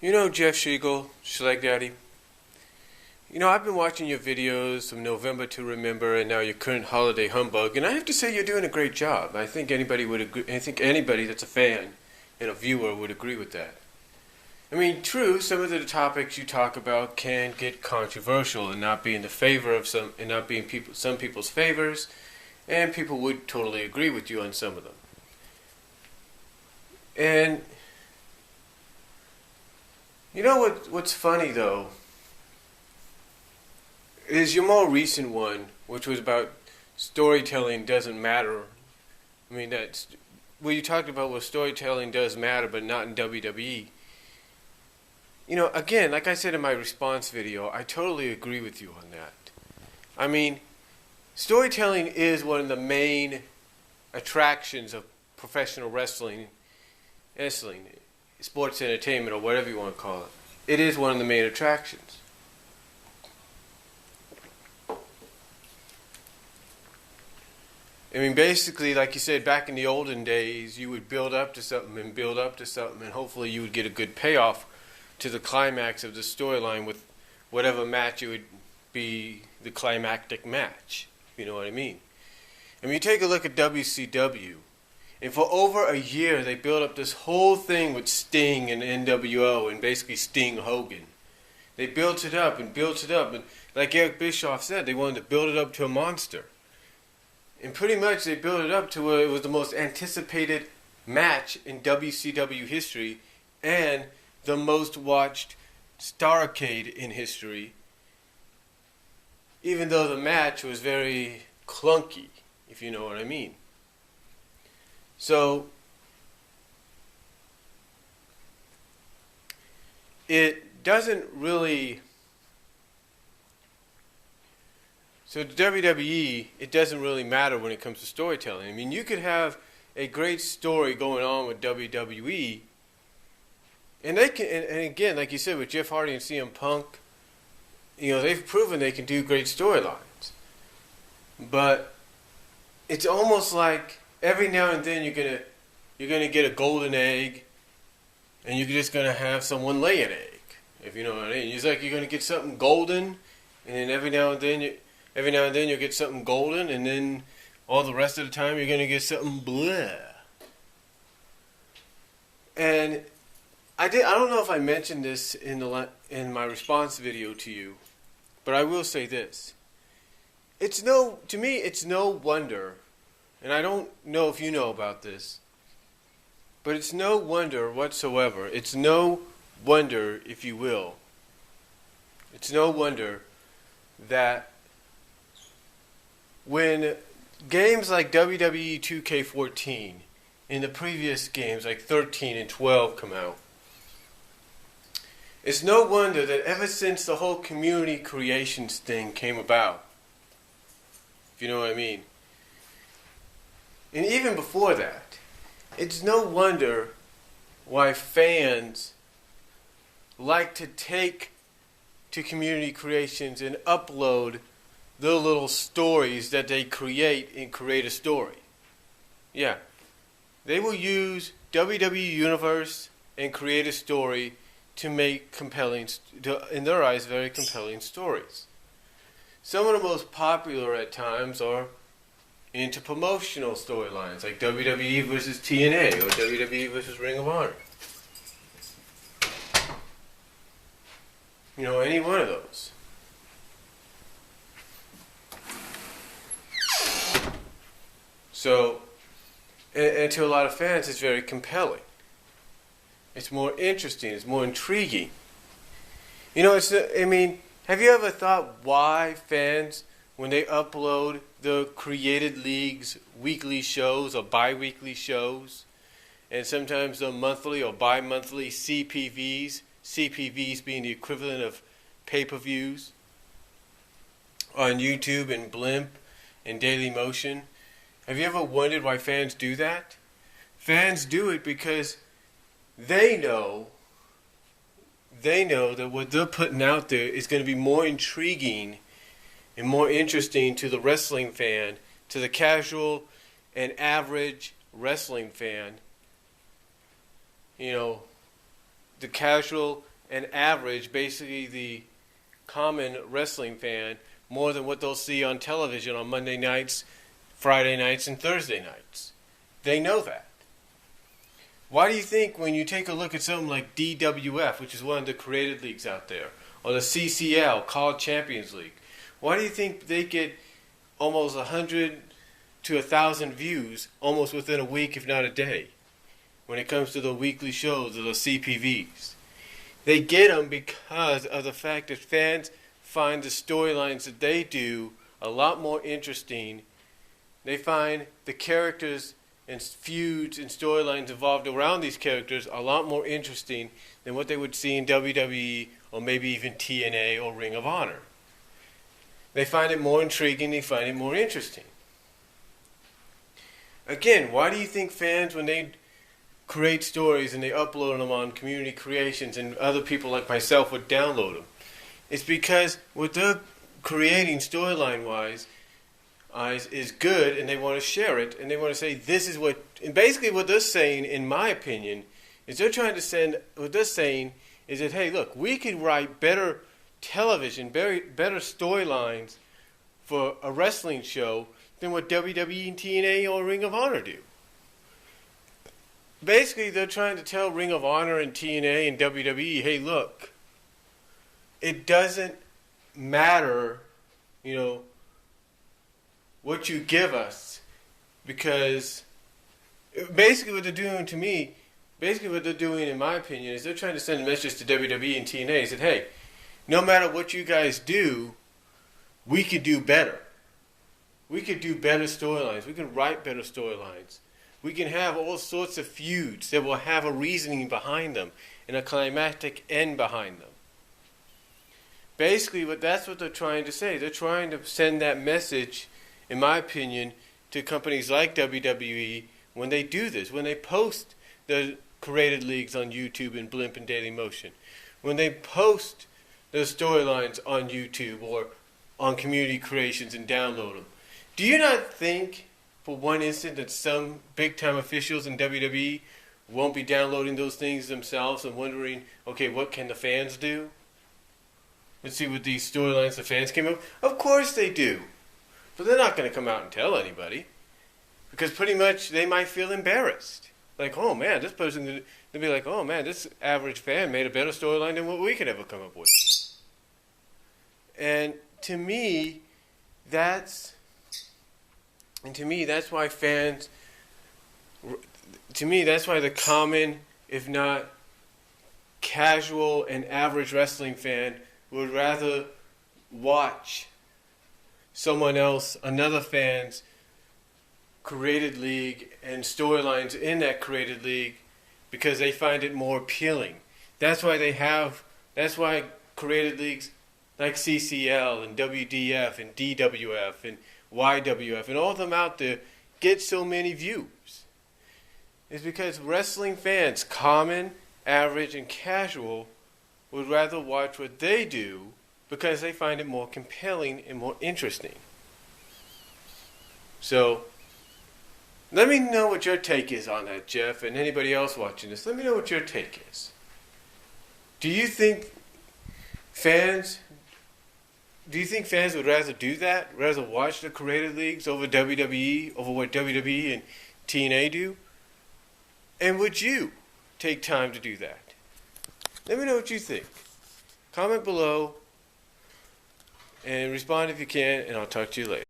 You know Jeff Shiegel, Schleg Daddy? You know, I've been watching your videos from November to Remember and now your current holiday humbug, and I have to say you're doing a great job. I think anybody would agree. I think anybody that's a fan and a viewer would agree with that. I mean, true, some of the topics you talk about can get controversial and not be in the favor of some, and not be in some people's favors, and people would totally agree with you on some of them. And you know what's funny though is your more recent one, which was about storytelling doesn't matter. I mean, that's what you talked about was storytelling does matter, but not in WWE. You know, again, like I said in my response video, I totally agree with you on that. I mean, storytelling is one of the main attractions of professional wrestling, sports entertainment, or whatever you want to call it. It is one of the main attractions. I mean, basically, like you said, back in the olden days, you would build up to something and build up to something, and hopefully you would get a good payoff to the climax of the storyline with whatever match it would be the climactic match. You know what I mean? I mean, you take a look at WCW, and for over a year, they built up this whole thing with Sting and NWO and basically Sting Hogan. They built it up and built it up, and like Eric Bischoff said, they wanted to build it up to a monster. And pretty much they built it up to where it was the most anticipated match in WCW history and the most watched Starrcade in history, even though the match was very clunky, if you know what I mean. So it doesn't really. So the WWE, it doesn't really matter when it comes to storytelling. I mean, you could have a great story going on with WWE, and they can. And again, like you said, with Jeff Hardy and CM Punk, you know, they've proven they can do great storylines. But it's almost like every now and then you're gonna get a golden egg, and you're just gonna have someone lay an egg, if you know what I mean. It's like you're gonna get something golden, and then every now and then you'll get something golden, and then all the rest of the time you're gonna get something blah. And I don't know if I mentioned this in my response video to you, but I will say this: to me it's no wonder. And I don't know if you know about this, but it's no wonder whatsoever. It's no wonder, if you will. It's no wonder that when games like WWE 2K14 in the previous games like 13 and 12 come out, it's no wonder that ever since the whole community creations thing came about, if you know what I mean, and even before that, it's no wonder why fans like to take to community creations and upload the little stories that they create and create a story. Yeah. They will use WWE Universe and create a story to make compelling, in their eyes, very compelling stories. Some of the most popular at times are into promotional storylines like WWE versus TNA or WWE versus Ring of Honor. You know, any one of those. So, and to a lot of fans, it's very compelling. It's more interesting. It's more intriguing. You know, have you ever thought why fans, when they upload the created league's weekly shows or bi-weekly shows, and sometimes the monthly or bi-monthly CPVs being the equivalent of pay-per-views on YouTube and Blimp and Daily Motion, have you ever wondered why fans do that? Fans do it because they know that what they're putting out there is going to be more intriguing and more interesting to the wrestling fan, to the casual and average wrestling fan, you know, the casual and average, basically the common wrestling fan, more than what they'll see on television on Monday nights, Friday nights, and Thursday nights. They know that. Why do you think when you take a look at something like DWF, which is one of the created leagues out there, or the CCL, College Champions League, why do you think they get almost 100 to 1,000 views almost within a week, if not a day, when it comes to the weekly shows or the CPVs? They get them because of the fact that fans find the storylines that they do a lot more interesting. They find the characters and feuds and storylines involved around these characters a lot more interesting than what they would see in WWE or maybe even TNA or Ring of Honor. They find it more intriguing, they find it more interesting. Again, why do you think fans, when they create stories and they upload them on community creations and other people like myself would download them? It's because what they're creating storyline-wise is good, and they want to share it, and they want to say this is what, and basically what they're saying, in my opinion, is they're trying to send, what they're saying is that, hey, look, we can write better television, better storylines for a wrestling show than what WWE and TNA or Ring of Honor do. Basically, they're trying to tell Ring of Honor and TNA and WWE, hey, look, it doesn't matter, what you give us, because basically what they're doing to me, basically what they're doing, in my opinion, is they're trying to send a message to WWE and TNA that, hey, no matter what you guys do, we could do better. We could do better storylines. We can write better storylines. We can have all sorts of feuds that will have a reasoning behind them and a climactic end behind them. Basically, that's what they're trying to say. They're trying to send that message, in my opinion, to companies like WWE when they do this, when they post the created leagues on YouTube and Blimp and Daily Motion, when they post the storylines on YouTube or on community creations and download them. Do you not think for one instant that some big-time officials in WWE won't be downloading those things themselves and wondering, okay, what can the fans do? Let's see what these storylines the fans came up. Of course they do. But they're not going to come out and tell anybody. Because pretty much they might feel embarrassed. Like, oh man, this person, they'll be like, oh man, this average fan made a better storyline than what we could ever come up with. And to me, that's why fans, to me, that's why the common, if not casual and average wrestling fan would rather watch someone else, another fan's created league and storylines in that created league, because they find it more appealing. That's why created leagues like CCL and WDF and DWF and YWF and all of them out there get so many views. It's because wrestling fans, common, average, and casual, would rather watch what they do because they find it more compelling and more interesting. So, let me know what your take is on that, Jeff, and anybody else watching this. Let me know what your take is. Do you think fans would rather do that? Rather watch the created leagues over WWE, over what WWE and TNA do? And would you take time to do that? Let me know what you think. Comment below and respond if you can, and I'll talk to you later.